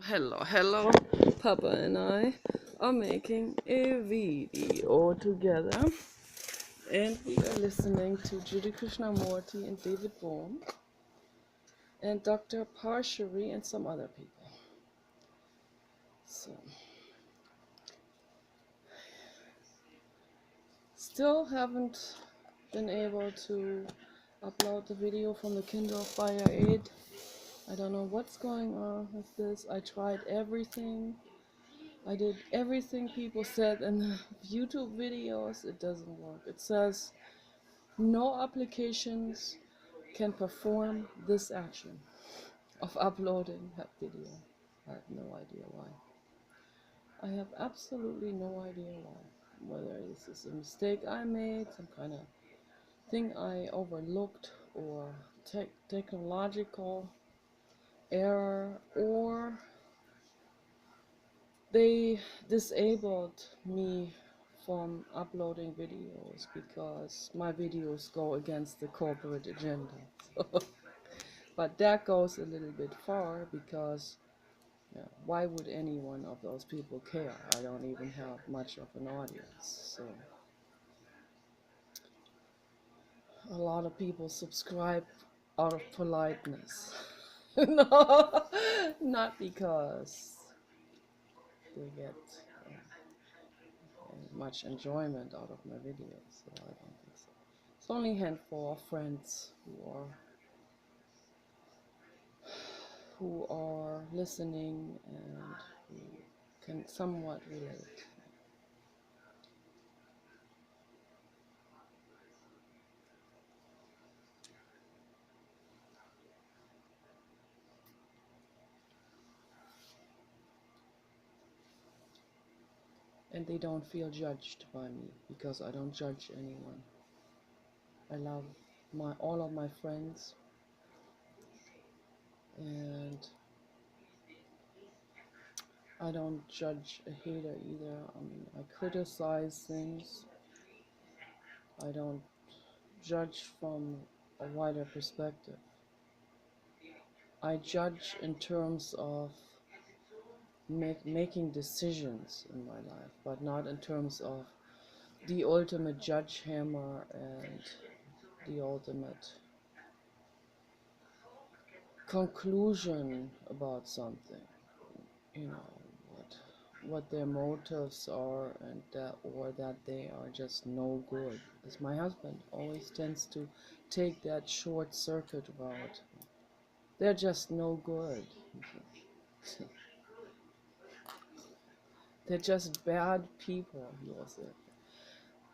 Hello. Papa and I are making a video together, and we are listening to Judy Krishnamurti and David Bohm and Dr. Parshari and some other people. So, still haven't been able to upload the video from the Kindle Fire 8. I don't know what's going on with this. I tried everything. I did everything people said in the YouTube videos. It doesn't work. It says no applications can perform this action of uploading that video. I have no idea why. I have absolutely no idea why. Whether this is a mistake I made, some kind of thing I overlooked, or technological error, or they disabled me from uploading videos because my videos go against the corporate agenda. But that goes a little bit far because why would any one of those people care? I don't even have much of an audience. So a lot of people subscribe out of politeness. No, not because they get much enjoyment out of my videos. So I don't think so. It's only a handful of friends who are listening and who can somewhat relate. And they don't feel judged by me because I don't judge anyone. I love all of my friends, and I don't judge a hater either. I mean, I criticize things. I don't judge from a wider perspective. I judge in terms of making decisions in my life, but not in terms of the ultimate judge hammer and the ultimate conclusion about something. You know what their motives are, and that they are just no good. As my husband always tends to take that short circuit route. They're just no good. They're just bad people, he will say.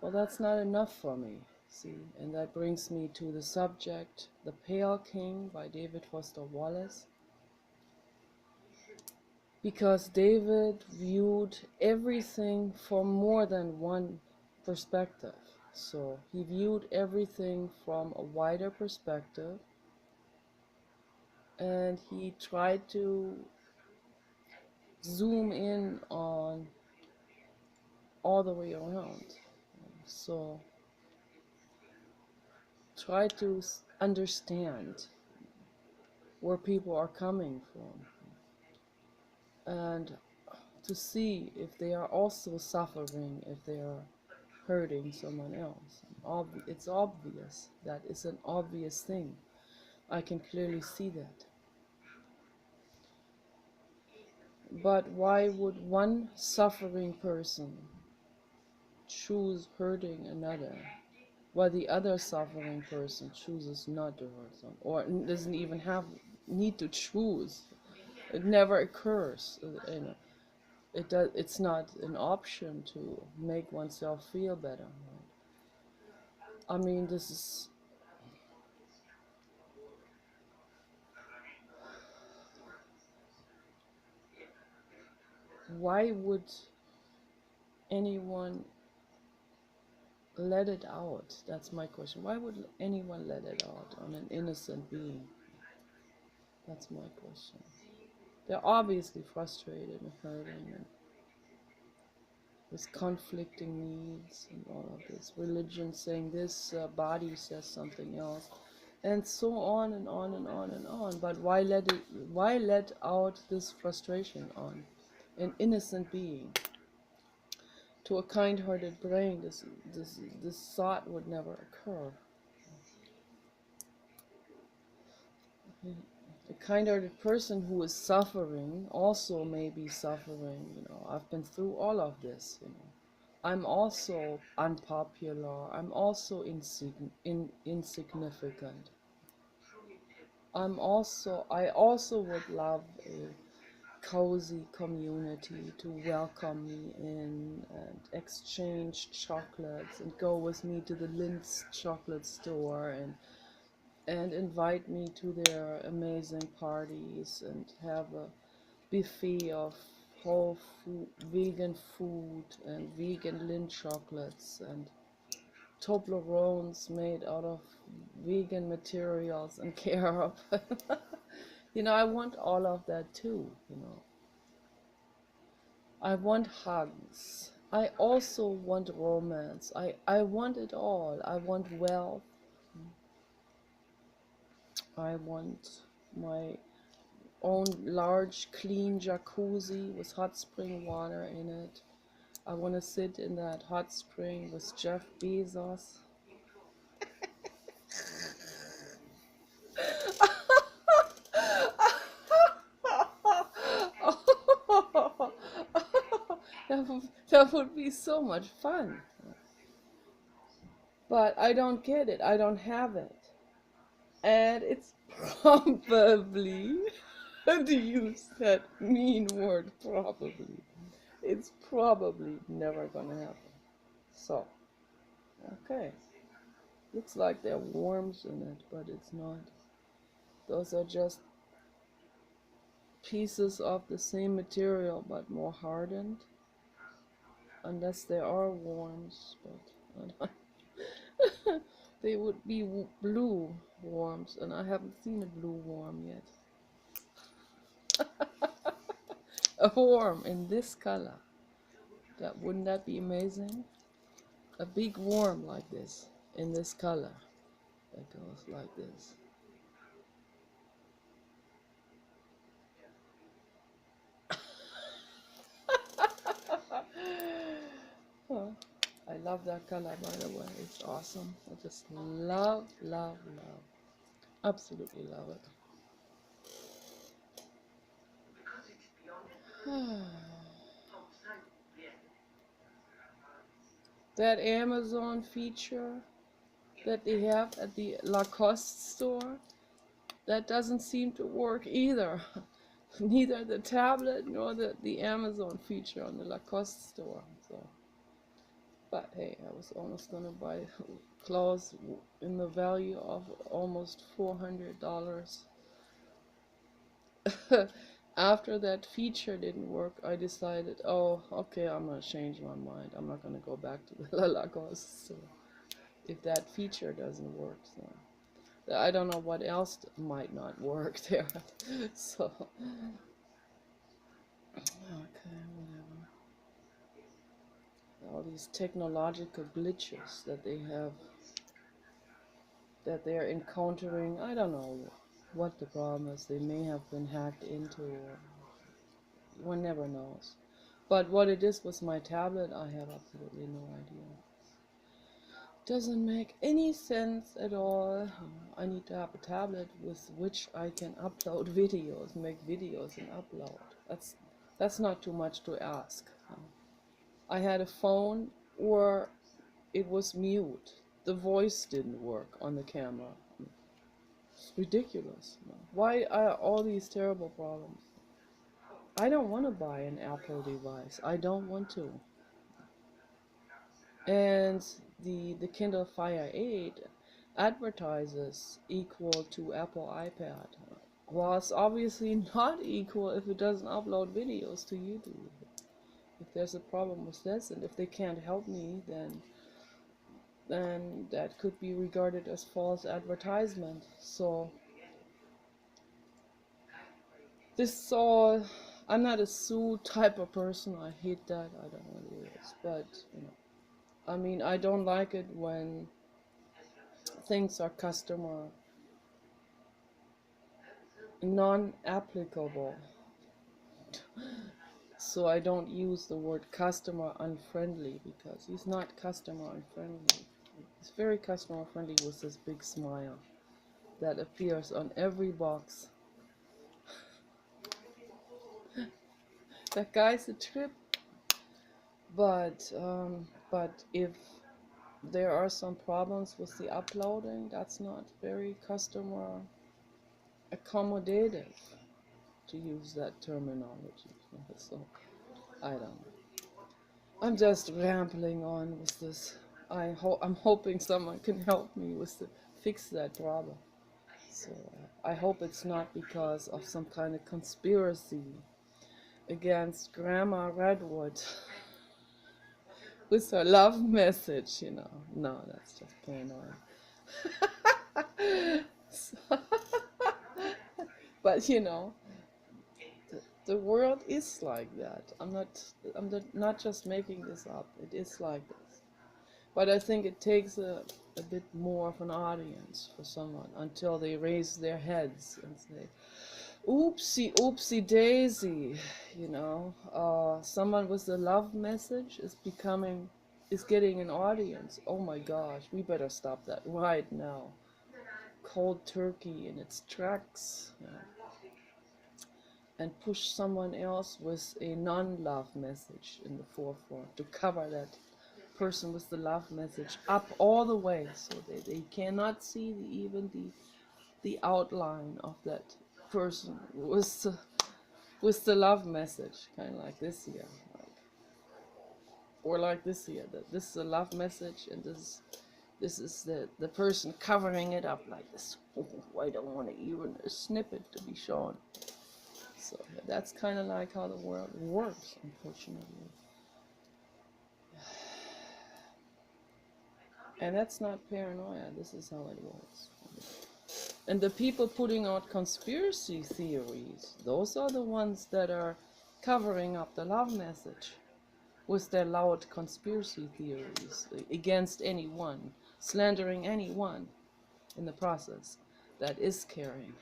Well, that's not enough for me, see, and that brings me to the subject, The Pale King by David Foster Wallace. Because David viewed everything from more than one perspective. So he viewed everything from a wider perspective, and he tried to zoom in on all the way around. So try to understand where people are coming from, and to see if they are also suffering, if they are hurting someone else. It's obvious. That is an obvious thing. I can clearly see that. But why would one suffering person choose hurting another, while the other suffering person chooses not to hurt them, or doesn't even need to choose? It never occurs. It's not an option to make oneself feel better. I mean, this is why would anyone let it out? That's my question. Why would anyone let it out on an innocent being? That's my question. They're obviously frustrated and hurting, and with conflicting needs and all of this. Religion saying this, body says something else. and so on and on and on and on. But why let out this frustration on an innocent being? To a kind-hearted brain, this thought would never occur. A kind-hearted person who is suffering also may be suffering. I've been through all of this. I'm also unpopular. I'm also insignificant. I also would love a cozy community to welcome me in and exchange chocolates and go with me to the Lindt chocolate store and invite me to their amazing parties and have a buffet of whole food, vegan food and vegan Lindt chocolates and Toblerones made out of vegan materials and carob. I want all of that too. I want hugs. I also want romance. I want it all. I want wealth. I want my own large, clean jacuzzi with hot spring water in it. I want to sit in that hot spring with Jeff Bezos. That would be so much fun. But I don't get it. I don't have it. And it's probably, to use that mean word, probably, it's probably never gonna happen. So, okay. Looks like there are worms in it, but it's not. Those are just pieces of the same material, but more hardened. Unless there are worms, but they would be blue worms, and I haven't seen a blue worm yet. A worm in this color. Wouldn't that be amazing? A big worm like this, in this color, that goes like this. Oh, I love that color, by the way. It's awesome. I just love, love, love. Absolutely love it. That Amazon feature that they have at the Lacoste store, that doesn't seem to work either. Neither the tablet nor the Amazon feature on the Lacoste store. So, but hey, I was almost gonna buy clothes in the value of almost $400. After that feature didn't work, I decided, oh, okay, I'm gonna change my mind. I'm not gonna go back to the Lacoste store if that feature doesn't work. So I don't know what else might not work there. So, okay, whatever. All these technological glitches that they have, that they're encountering, I don't know what the problem is. They may have been hacked into, or one never knows. But what it is with my tablet, I have absolutely no idea. Doesn't make any sense at all. I need to have a tablet with which I can upload videos, make videos and upload. That's not too much to ask. I had a phone where it was mute. The voice didn't work on the camera. It's ridiculous. Why are all these terrible problems? I don't want to buy an Apple device. I don't want to. And the Kindle Fire 8 advertises equal to Apple iPad. Well, it's obviously not equal if it doesn't upload videos to YouTube. If there's a problem with this, and if they can't help me, then that could be regarded as false advertisement. So this all, I'm not a sue type of person. I hate that. I don't know what it is, but I mean, I don't like it when things are customer non-applicable. So I don't use the word customer unfriendly, because he's not customer unfriendly. He's very customer friendly with this big smile that appears on every box. That guy's a trip. But if there are some problems with the uploading, that's not very customer accommodative, to use that terminology. So I don't know. I'm just rambling on with this. I'm hoping someone can help me with fix that problem. So I hope it's not because of some kind of conspiracy against Grandma Redwood with her love message, you know. No, that's just paranoia. So, but you know, the world is like that. I'm not just making this up. It is like this. But I think it takes a bit more of an audience for someone until they raise their heads and say, oopsie, oopsie daisy, you know. Someone with a love message is getting an audience. Oh my gosh, we better stop that right now. Cold turkey in its tracks. Yeah. And push someone else with a non-love message in the forefront to cover that person with the love message up all the way, so they cannot see even the outline of that person with the love message, kind of like this here, or like this here. That this is a love message, and this is the person covering it up like this. Oh, I don't want even a snippet to be shown. So that's kind of like how the world works, unfortunately. And that's not paranoia. This is how it works. And the people putting out conspiracy theories, those are the ones that are covering up the love message with their loud conspiracy theories against anyone, slandering anyone in the process that is caring.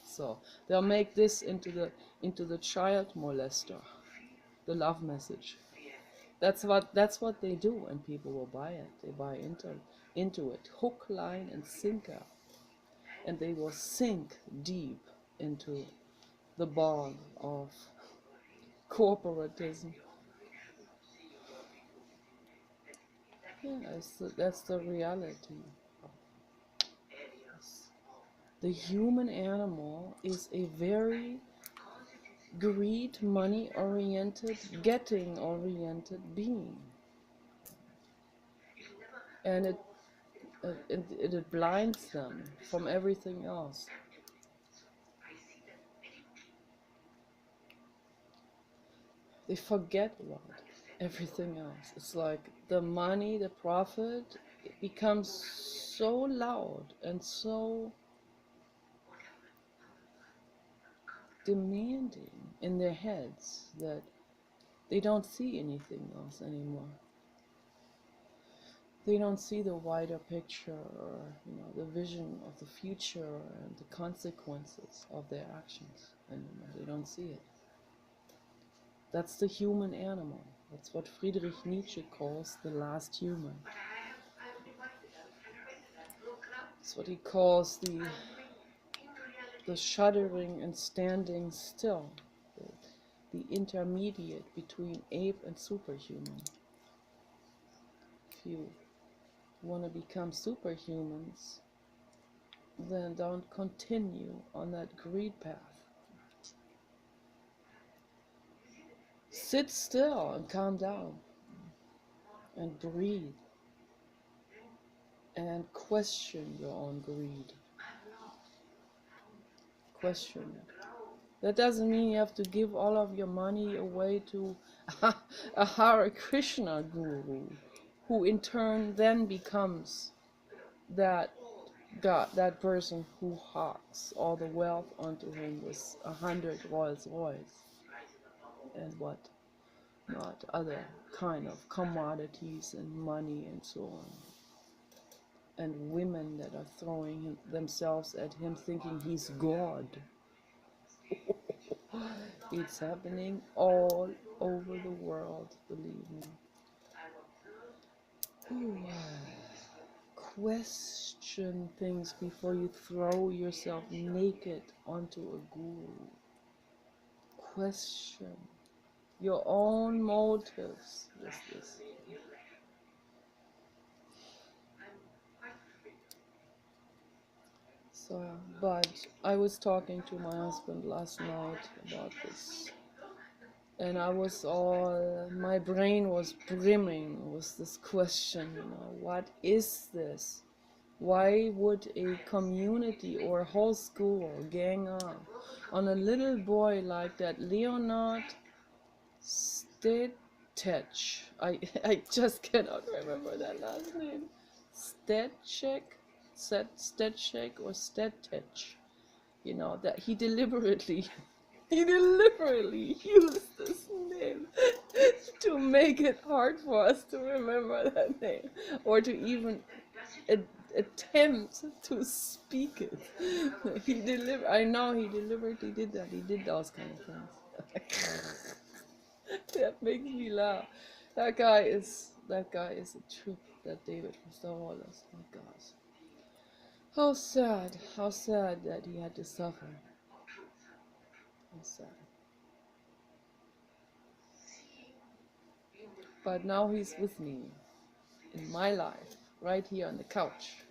So they'll make this into the child molester, the love message. That's what they do, and people will buy it. They buy into it, hook, line, and sinker, and they will sink deep into the bog of corporatism. Yeah, that's the reality. The human animal is a very greed, money-oriented, getting-oriented being, and it blinds them from everything else. They forget about everything else. It's like the money, the profit, it becomes so loud and so demanding in their heads that they don't see anything else anymore. They don't see the wider picture, or the vision of the future and the consequences of their actions anymore. They don't see it. That's the human animal. That's what Friedrich Nietzsche calls the last human. That's what he calls the shuddering and standing still, the intermediate between ape and superhuman. If you want to become superhumans, then don't continue on that greed path. Sit still and calm down and breathe and question your own greed. Question it. That doesn't mean you have to give all of your money away to a Hare Krishna guru, who in turn then becomes that God, that person who hawks all the wealth onto him with 100 Rolls Royce and what not other kind of commodities and money and so on. And women that are throwing themselves at him thinking he's God. It's happening all over the world, believe me. Ooh. Question things before you throw yourself naked onto a guru. Question your own motives with this. So, but I was talking to my husband last night about this, and my brain was brimming with this question, what is this? Why would a community or a whole school gang up on a little boy like that, Leonard Stetech? I just cannot remember that last name. Stetchek? Stetchek or Stetech? That he deliberately used this name to make it hard for us to remember that name, or to even attempt to speak it. I know he deliberately did that. He did those kind of things. That makes me laugh. That guy is a trip. That David Foster Wallace. My gosh. How sad that he had to suffer. How sad. But now he's with me in my life, right here on the couch,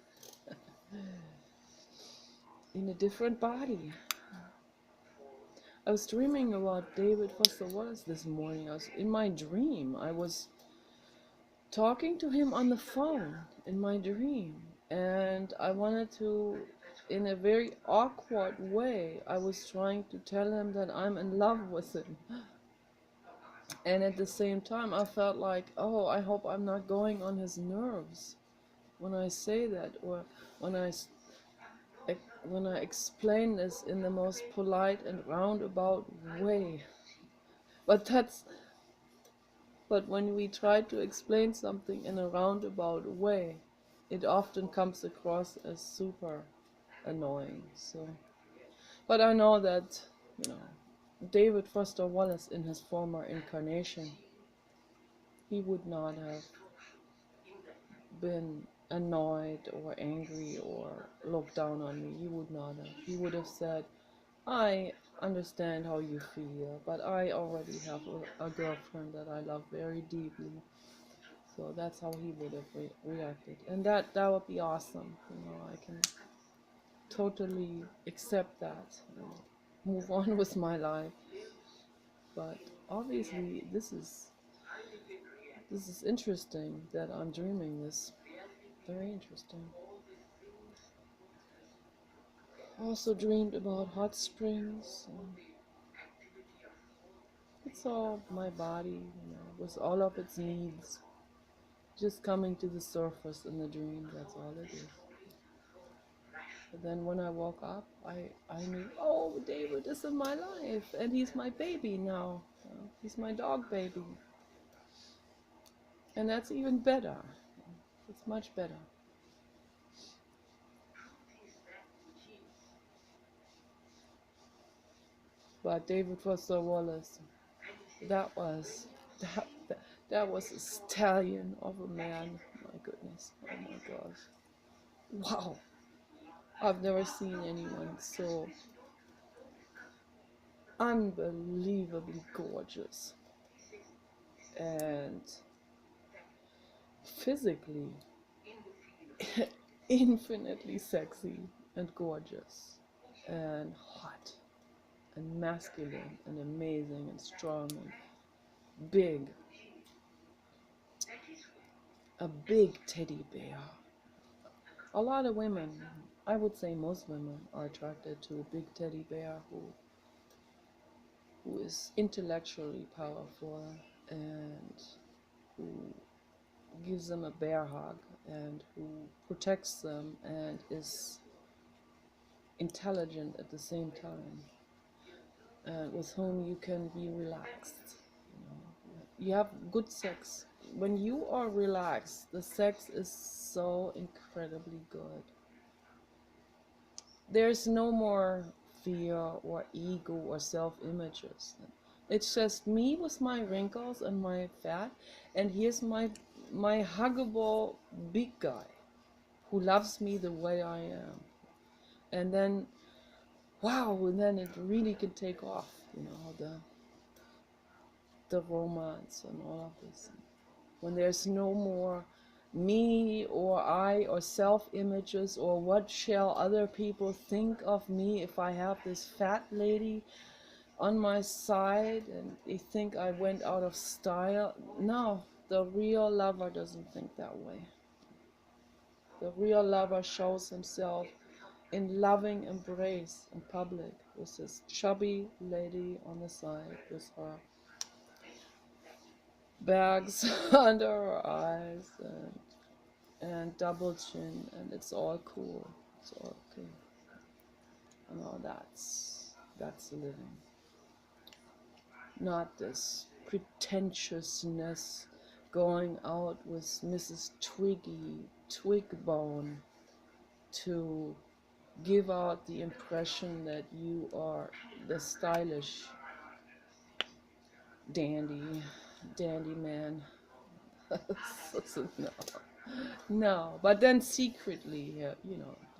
in a different body. I was dreaming about David Foster Wallace this morning. I was in my dream. I was talking to him on the phone in my dream, and I wanted to, in a very awkward way, I was trying to tell him that I'm in love with him. And at the same time, I felt like, oh, I hope I'm not going on his nerves when I say that, or when I explain this in the most polite and roundabout way. But when we try to explain something in a roundabout way, it often comes across as super annoying. So, but I know that, David Foster Wallace in his former incarnation, he would not have been annoyed or angry or looked down on me. He would not have. He would have said, I understand how you feel, but I already have a girlfriend that I love very deeply. So that's how he would have reacted. And that would be awesome. I can totally accept that. Move on with my life. But obviously this is interesting that I'm dreaming this. Very interesting. Also dreamed about hot springs. It's all my body, with all of its needs, just coming to the surface in the dream. That's all it is. But then when I woke up, I knew, oh, David is in my life, and he's my baby now. He's my dog baby. And that's even better. It's much better. But David Foster Wallace, that was a stallion of a man. My goodness. Oh my gosh. Wow. I've never seen anyone so unbelievably gorgeous and physically infinitely sexy and gorgeous and hot and masculine and amazing and strong and big. A big teddy bear. A lot of women, I would say most women, are attracted to a big teddy bear who is intellectually powerful and who gives them a bear hug and who protects them and is intelligent at the same time, and with whom you can be relaxed. You have good sex. When you are relaxed, the sex is so incredibly good. There's no more fear or ego or self-images. It's just me with my wrinkles and my fat, and here's my huggable big guy who loves me the way I am. And then, wow, and then it really can take off, the romance and all of this. When there's no more me or I or self-images or what shall other people think of me if I have this fat lady on my side and they think I went out of style. No, the real lover doesn't think that way. The real lover shows himself in loving embrace in public with this chubby lady on the side with her bags under her eyes and double chin, and it's all cool. It's all okay. That's living. Not this pretentiousness going out with Mrs. Twigbone to give out the impression that you are the stylish dandy man. No. No, but then secretly,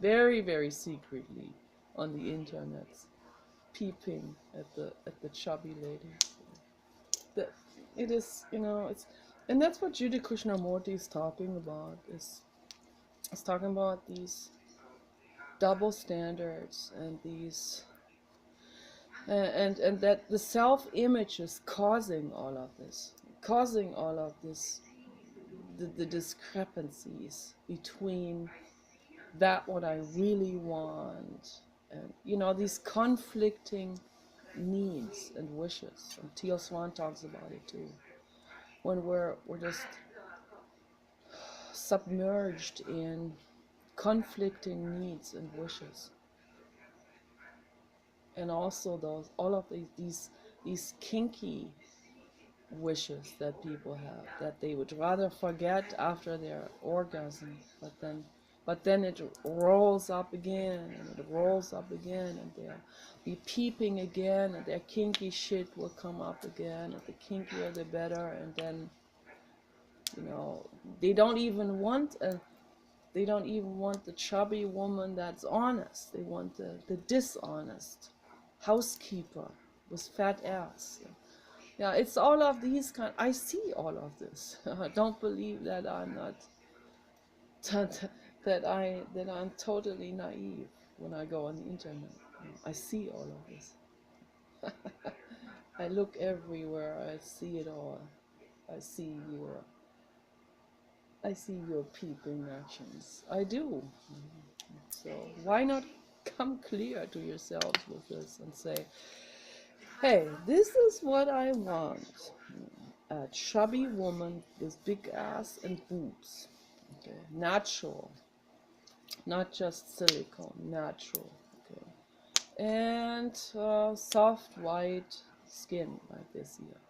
very, very secretly on the internet, peeping at the chubby lady. That it is, and that's what Jiddu Krishnamurti is talking about. It's talking about these double standards and these and that the self-image is causing all of this, the discrepancies between that what I really want and these conflicting needs and wishes. And Teal Swan talks about it too. When we're just submerged in conflicting needs and wishes, and also all of these kinky wishes that people have that they would rather forget after their orgasm, but then it rolls up again and it rolls up again, and they'll be peeping again, and their kinky shit will come up again, and the kinkier the better, and then they don't even want the chubby woman that's honest. They want the dishonest housekeeper with fat ass. Yeah, it's all of these I see all of this. Don't believe that I'm not that I'm totally naive when I go on the internet. I see all of this. I look everywhere. I see it all. I see your peeping actions. I do. So why not come clear to yourselves with this and say, hey, this is what I want. A chubby woman with big ass and boobs. Okay. Natural. Not just silicone. Natural. Okay. And soft white skin like this here.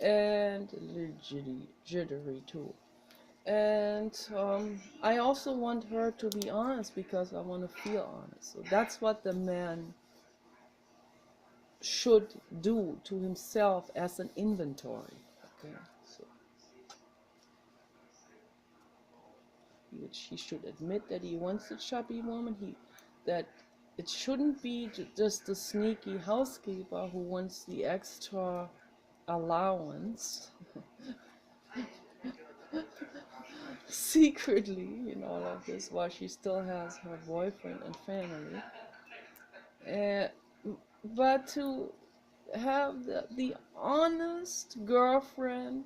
And a little jittery too. And I also want her to be honest because I want to feel honest. So that's what the man should do to himself as an inventory. Okay, so he should admit that he wants a chubby woman. That it shouldn't be just the sneaky housekeeper who wants the extra allowance secretly in all of this while she still has her boyfriend and family. But to have the honest girlfriend,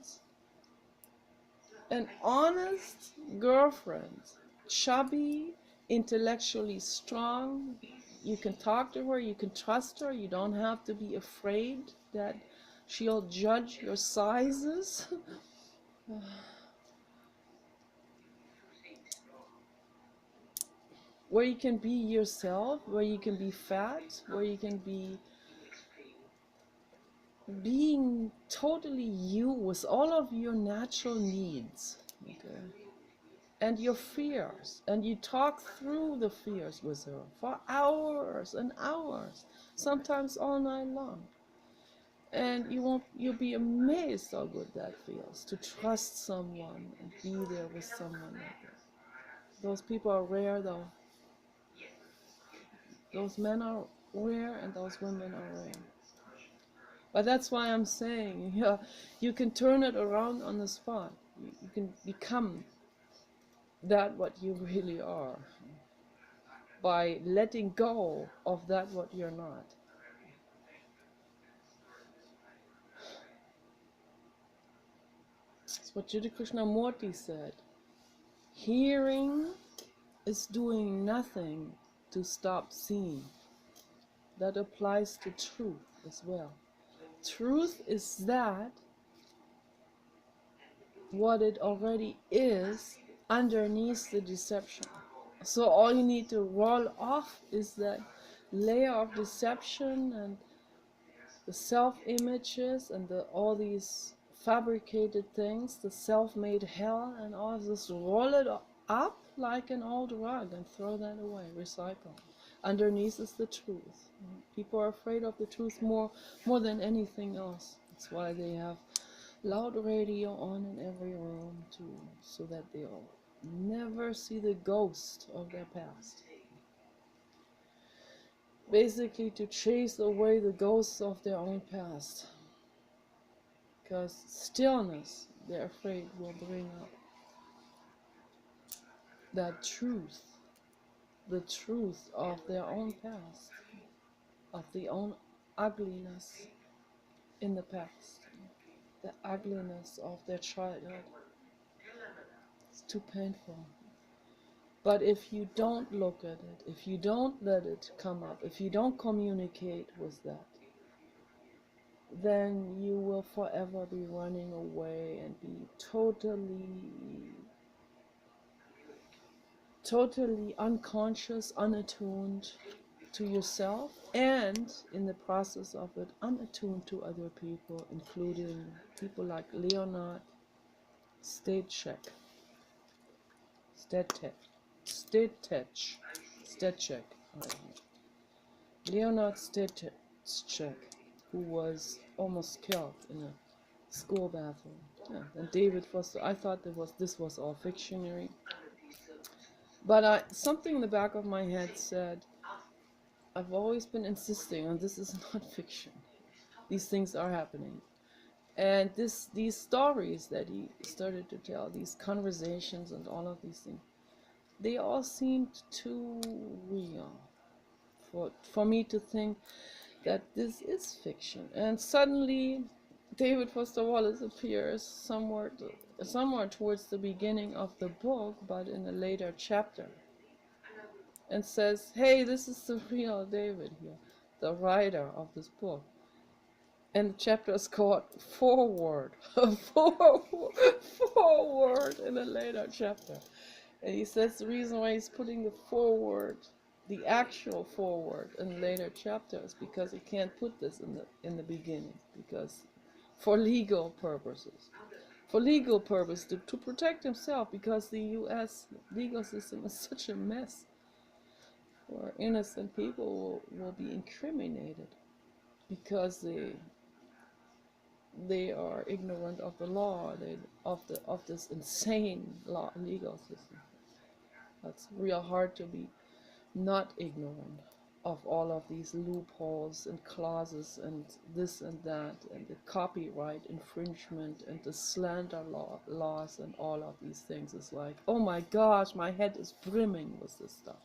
an honest girlfriend, chubby, intellectually strong. You can talk to her, you can trust her, you don't have to be afraid that she'll judge your sizes. Where you can be yourself, where you can be fat, where you can be being totally you with all of your natural needs. Okay. and your fears, and you talk through the fears with her for hours and hours, sometimes all night long. And you'll be amazed how good that feels, to trust someone and be there with someone like that. Those people are rare though. Those men are rare and those women are rare. But that's why I'm saying, yeah, you can turn it around on the spot. You can become that what you really are by letting go of that what you're not. That's what Jiddu Krishnamurti said. Hearing is doing nothing to stop seeing. That applies to truth as well. Truth is that what it already is underneath the deception. So all you need to roll off is that layer of deception and the self-images and all these fabricated things, the self-made hell and all of this. Roll it up like an old rug and throw that away, recycle. Underneath is the truth. People are afraid of the truth more than anything else. That's why they have loud radio on in every room too, so that they'll never see the ghost of their past. Basically to chase away the ghosts of their own past. Because stillness, they're afraid, will bring up that truth, the truth of their own past, of the own ugliness in the past, the ugliness of their childhood. It's too painful. But if you don't look at it, if you don't let it come up, if you don't communicate with that, then you will forever be running away and be totally unconscious, unattuned to yourself, and in the process of it, unattuned to other people, including people like Leonard Stejcek. Leonard Stejcek, who was almost killed in a school bathroom. Yeah, and David Foster. I thought this was all fictionary, but something in the back of my head said, I've always been insisting on this is not fiction. These things are happening. And these stories that he started to tell, these conversations and all of these things, they all seemed too real for me to think that this is fiction. And suddenly David Foster Wallace appears somewhere towards the beginning of the book, but in a later chapter, and says, hey, this is the real David here, the writer of this book. And the chapter is called Forward. Forward in a later chapter. And he says the reason why he's putting the forward, the actual forward in a later chapter, is because he can't put this in the beginning, because for legal purposes. For legal purpose, to protect himself, because the U.S. legal system is such a mess where innocent people will be incriminated because they are ignorant of the law, of this insane legal system. It's real hard to be not ignorant of all of these loopholes and clauses and this and that, and the copyright infringement and the slander laws and all of these things. It's like, oh my gosh, my head is brimming with this stuff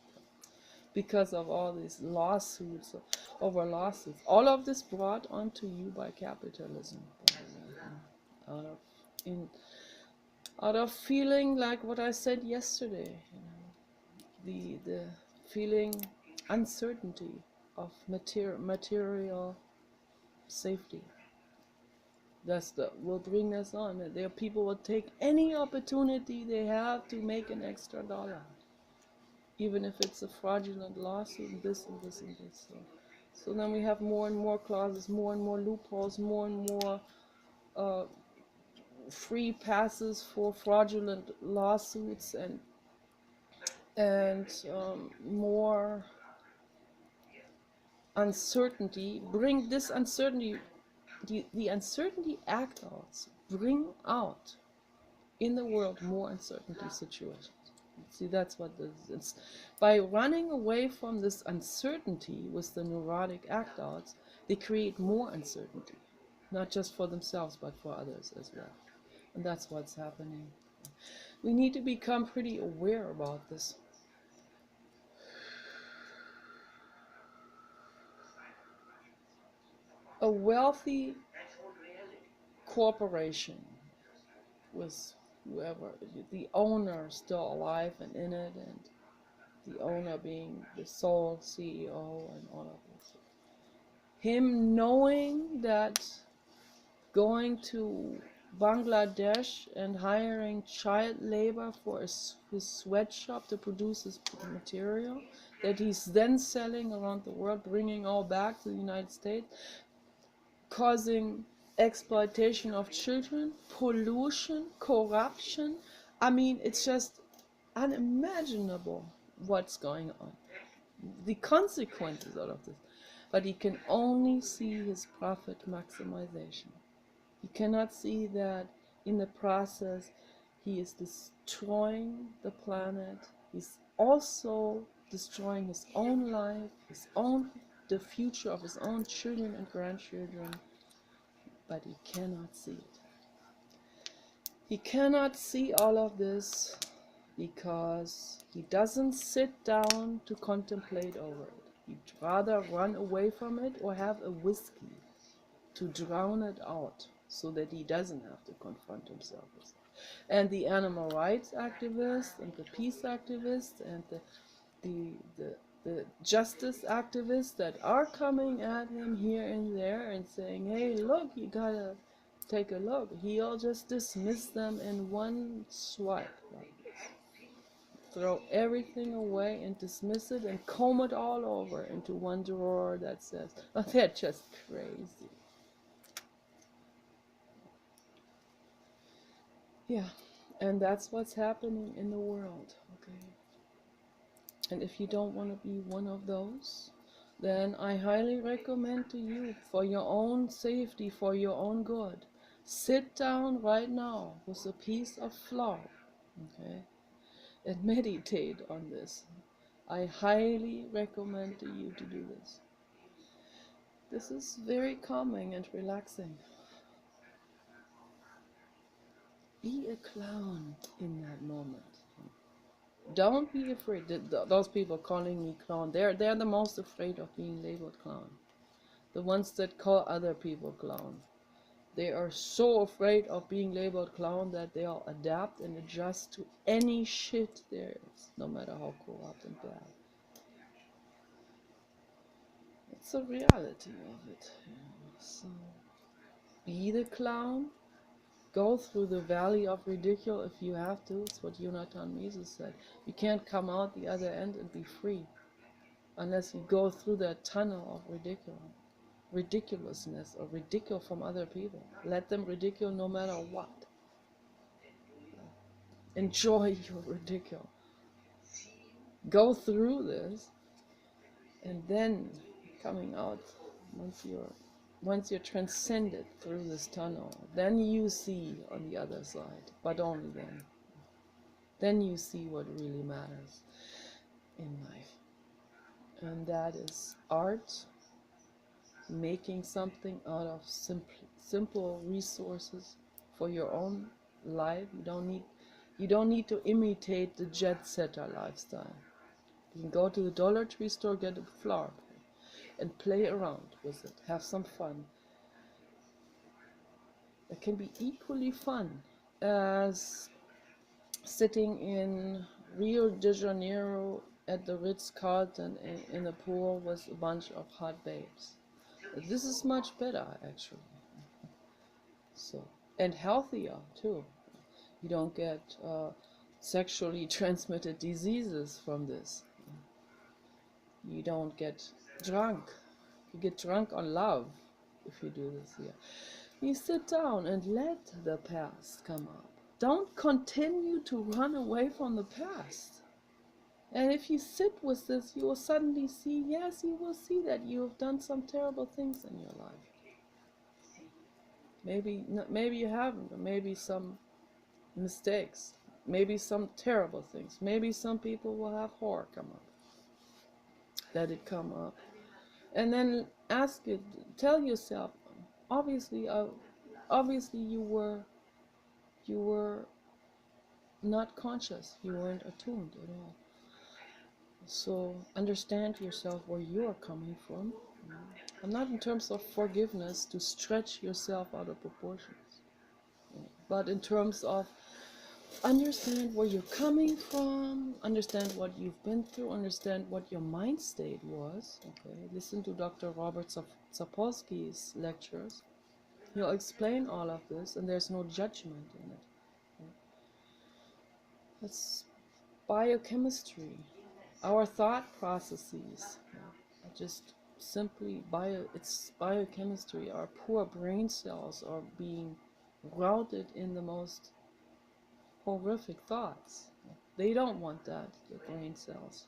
because of all these lawsuits over lawsuits. All of this brought onto you by capitalism, out of feeling like what I said yesterday, the feeling uncertainty of material safety. Will bring us on. There, people will take any opportunity they have to make an extra dollar, even if it's a fraudulent lawsuit, and this and this and this. So then we have more and more clauses, more and more loopholes, more and more free passes for fraudulent lawsuits and more uncertainty, bring this uncertainty, the uncertainty actors bring out in the world more uncertainty situations. See, that's what this is. By running away from this uncertainty with the neurotic act-outs, they create more uncertainty, not just for themselves, but for others as well. And that's what's happening. We need to become pretty aware about this. A wealthy corporation with whoever, the owner still alive and in it, and the owner being the sole CEO and all of this. Him knowing that going to Bangladesh and hiring child labor for his sweatshop to produce his material that he's then selling around the world, bringing all back to the United States, causing exploitation of children, pollution, corruption. I mean, it's just unimaginable what's going on, the consequences out of this. But he can only see his profit maximization. He cannot see that in the process he is destroying the planet. He's also destroying his own life, the future of his own children and grandchildren, but he cannot see it. He cannot see all of this because he doesn't sit down to contemplate over it. He'd rather run away from it or have a whiskey to drown it out so that he doesn't have to confront himself with it. And the animal rights activists and the peace activists and the justice activists that are coming at him here and there and saying, hey, look, you gotta take a look. He'll just dismiss them in one swipe like this. Throw everything away and dismiss it and comb it all over into one drawer that says, oh, they're just crazy. Yeah, and that's what's happening in the world, okay? And if you don't want to be one of those, then I highly recommend to you, for your own safety, for your own good, sit down right now with a piece of flour, okay, and meditate on this. I highly recommend to you to do this. This is very calming and relaxing. Be a clown in that moment. Don't be afraid. Those people calling me clown, they're the most afraid of being labeled clown. The ones that call other people clown. They are so afraid of being labeled clown that they'll adapt and adjust to any shit there is, no matter how corrupt and bad. It's the reality of it. So, be the clown. Go through the valley of ridicule if you have to. It's what Jonathan Mises said. You can't come out the other end and be free unless you go through that tunnel of ridiculousness or ridicule from other people. Let them ridicule no matter what. Enjoy your ridicule. Go through this, and then coming out, once you're transcended through this tunnel, then you see on the other side, but only then. Then you see what really matters in life. And that is art, making something out of simple resources for your own life. You don't need to imitate the jet setter lifestyle. You can go to the Dollar Tree store, get a flower, and play around with it. Have some fun. It can be equally fun as sitting in Rio de Janeiro at the Ritz-Carlton in a pool with a bunch of hot babes. This is much better, actually. So, and healthier too. You don't get sexually transmitted diseases from this. You don't get drunk. You get drunk on love if you do this here. You sit down and let the past come up. Don't continue to run away from the past. And if you sit with this, you will suddenly see, yes, you will see that you have done some terrible things in your life. Maybe you haven't, or maybe some mistakes, maybe some terrible things. Maybe some people will have horror come up. Let it come up. And then ask it, tell yourself, obviously you were not conscious, you weren't attuned at all. So understand yourself where you are coming from. And not in terms of forgiveness to stretch yourself out of proportions, but in terms of understand where you're coming from, understand what you've been through, understand what your mind state was. Okay, listen to Dr. Robert Sapolsky's lectures. He'll explain all of this, and there's no judgment in it. It's biochemistry. Our thought processes are just simply it's biochemistry. Our poor brain cells are being routed in the most horrific thoughts. They don't want that, the brain cells,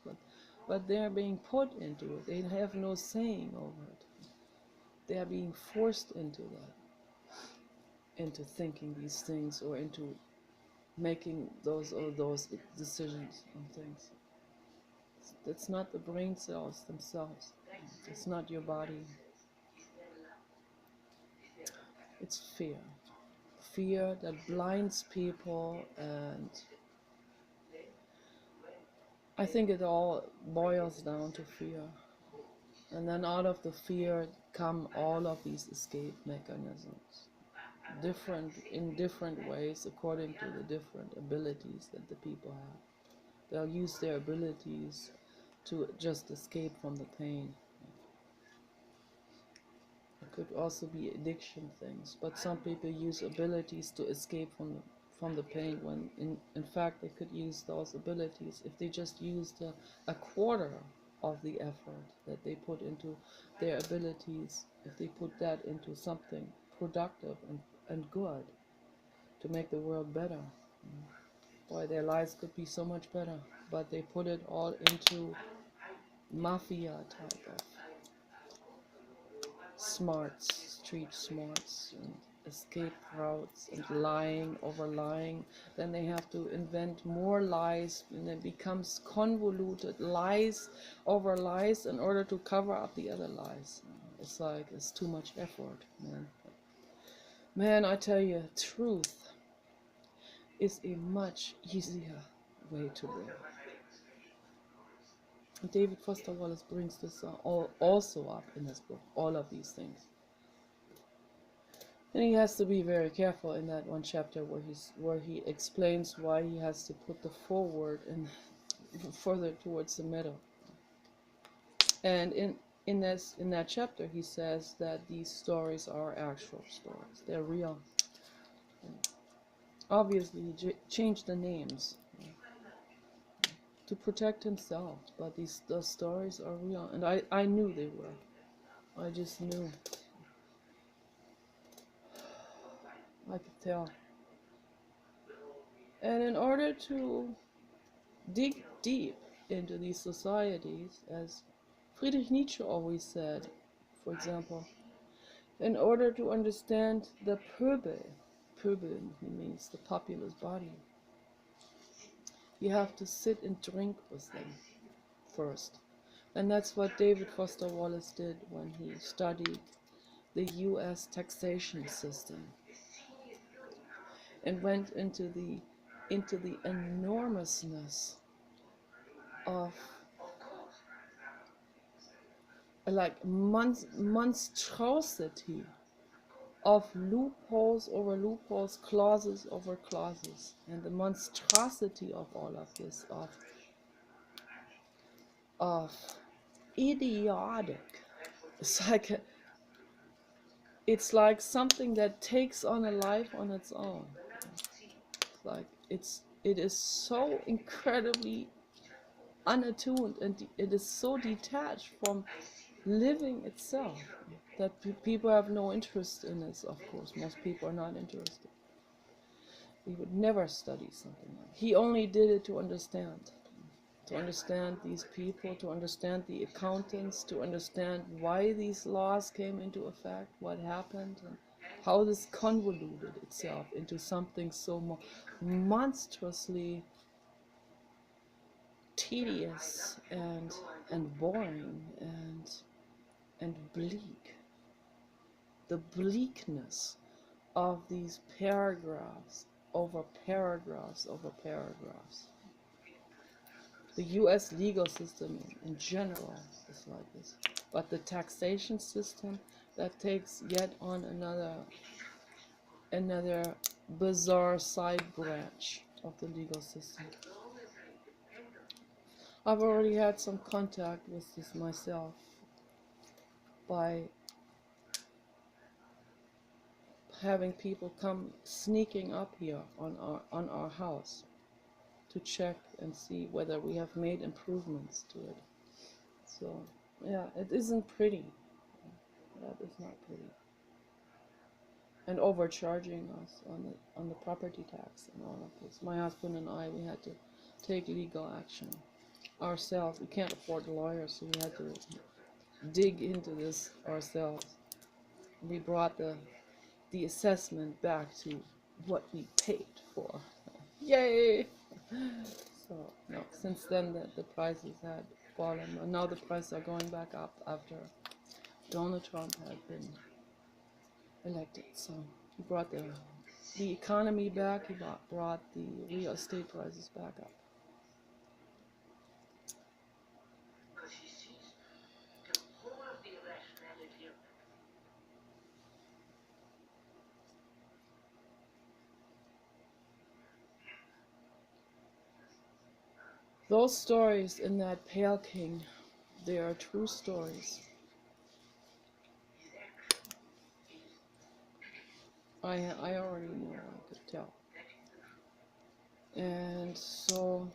but they're being put into it. They have no saying over it. They are being forced into that, into thinking these things, or into making those decisions on things. It's not the brain cells themselves. It's not your body. It's fear. Fear that blinds people, and I think it all boils down to fear. And then out of the fear come all of these escape mechanisms, in different ways according to the different abilities that the people have. They'll use their abilities to just escape from the pain. It could also be addiction things, but some people use abilities to escape from the pain, when in fact they could use those abilities if they just used a quarter of the effort that they put into their abilities, if they put that into something productive and good to make the world better. Boy, their lives could be so much better, but they put it all into mafia type of smarts, street smarts, and escape routes, and lying over lying. Then they have to invent more lies, and it becomes convoluted lies over lies in order to cover up the other lies. It's like, it's too much effort, man. Man, I tell you, truth is a much easier way to live. David Foster Wallace brings this also up in his book, all of these things. And he has to be very careful in that one chapter where he explains why he has to put the forward and further towards the middle. And in that chapter he says that these stories are actual stories. They're real. Obviously he changed the names to protect himself, but those stories are real, and I knew they were. I just knew. I could tell. And in order to dig deep into these societies, as Friedrich Nietzsche always said, for example, in order to understand the Pöbel means the populace body, you have to sit and drink with them first. And that's what David Foster Wallace did when he studied the US taxation system and went into the enormousness of like monstrosity of loopholes over loopholes, clauses over clauses, and the monstrosity of all of this, of idiotic. It's like something that takes on a life on its own. Like it is so incredibly unattuned, and it is so detached from living itself. that people have no interest in this. Of course, most people are not interested. He would never study something like that. He only did it to understand these people, to understand the accountants, to understand why these laws came into effect, what happened, and how this convoluted itself into something so monstrously tedious and boring and bleak. The bleakness of these paragraphs over paragraphs over paragraphs. The US legal system in general is like this. But the taxation system, that takes yet on another bizarre side branch of the legal system. I've already had some contact with this myself by having people come sneaking up here on our house to check and see whether we have made improvements to it. So yeah, it isn't pretty. That is not pretty. And overcharging us on the property tax and all of this. My husband and I, we had to take legal action ourselves. We can't afford lawyers, so we had to dig into this ourselves. We brought the assessment back to what we paid for. Yay! So no, since then the prices had fallen, and now the prices are going back up after Donald Trump had been elected. So he brought the economy back. He brought the real estate prices back up. Those stories in that Pale King, they are true stories. I already knew, I could tell. And so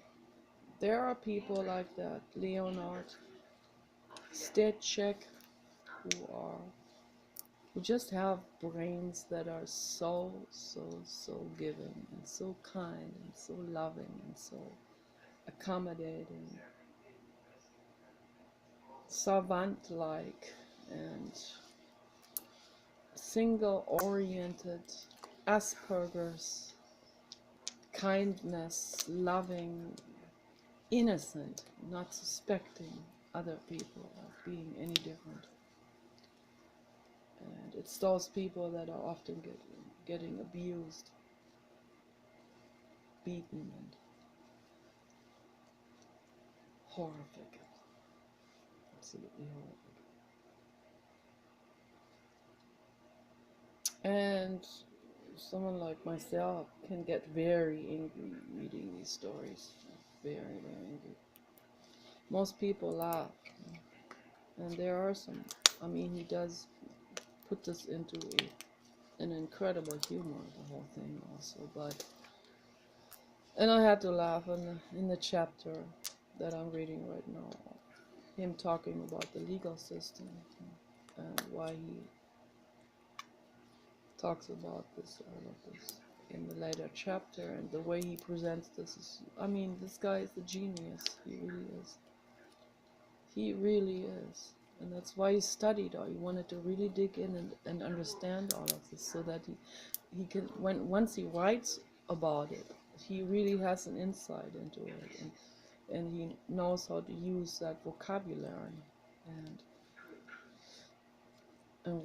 there are people like that, Leonard Stechek, who just have brains that are so giving and so kind and so loving and so accommodating, savant-like and single-oriented, Asperger's, kindness, loving, innocent, not suspecting other people of being any different. And it's those people that are often getting abused, beaten, and horrific. Absolutely horrific. And someone like myself can get very angry reading these stories. Very, very angry. Most people laugh. And there are some, I mean, he does put this into an incredible humor, the whole thing also, but, and I had to laugh in the chapter that I'm reading right now, him talking about the legal system and why he talks about this, all of this in the later chapter, and the way he presents this is, I mean, this guy is a genius. He really is. He really is. And that's why he studied, or he wanted to really dig in and understand all of this, so that he can, once he writes about it, he really has an insight into it, and he knows how to use that vocabulary, and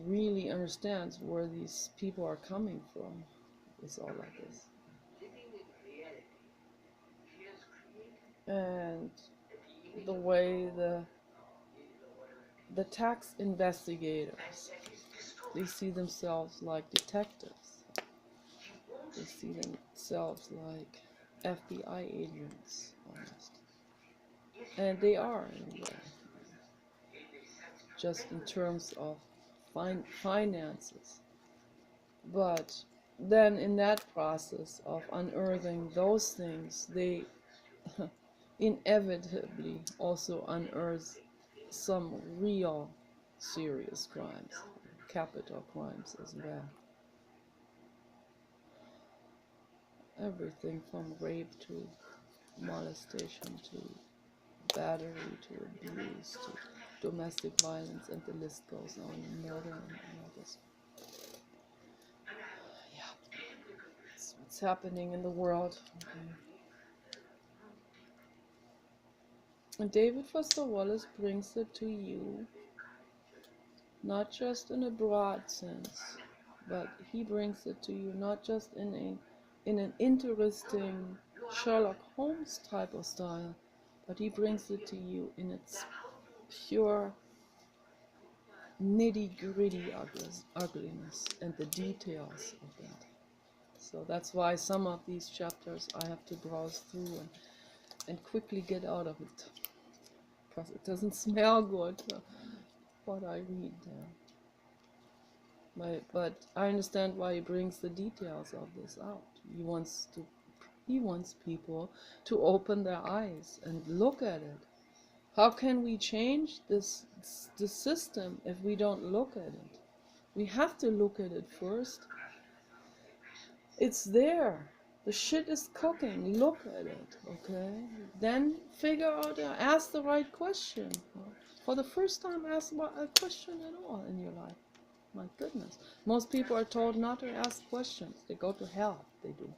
really understands where these people are coming from. It's all like this. And the way the tax investigators, they see themselves like detectives. They see themselves like FBI agents, almost. And they are, in a way. Just in terms of finances. But then in that process of unearthing those things, they inevitably also unearth some real serious crimes. capital crimes as well. Everything from rape to molestation to battery to abuse to domestic violence, and the list goes on, and murder and all this. Yeah, it's what's happening in the world. Okay. And David Foster Wallace brings it to you, not just in a broad sense, but he brings it to you not just in an interesting Sherlock Holmes type of style, but he brings it to you in its pure nitty-gritty ugliness and the details of that. So that's why some of these chapters I have to browse through and quickly get out of it, because it doesn't smell good, what I read there. But I understand why he brings the details of this out. He wants people to open their eyes and look at it. How can we change the system if we don't look at it? We have to look at it first. It's there. The shit is cooking. Look at it, okay? Then figure out, ask the right question. For the first time, ask a question at all in your life. My goodness. Most people are told not to ask questions. They go to hell. They do.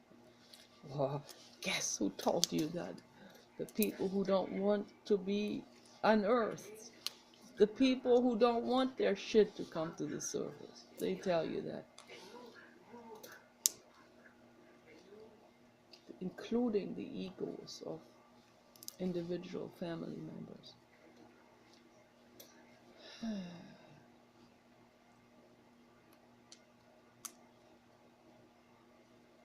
Well, guess who told you that? The people who don't want to be unearthed. The people who don't want their shit to come to the surface. They tell you that. Including the egos of individual family members.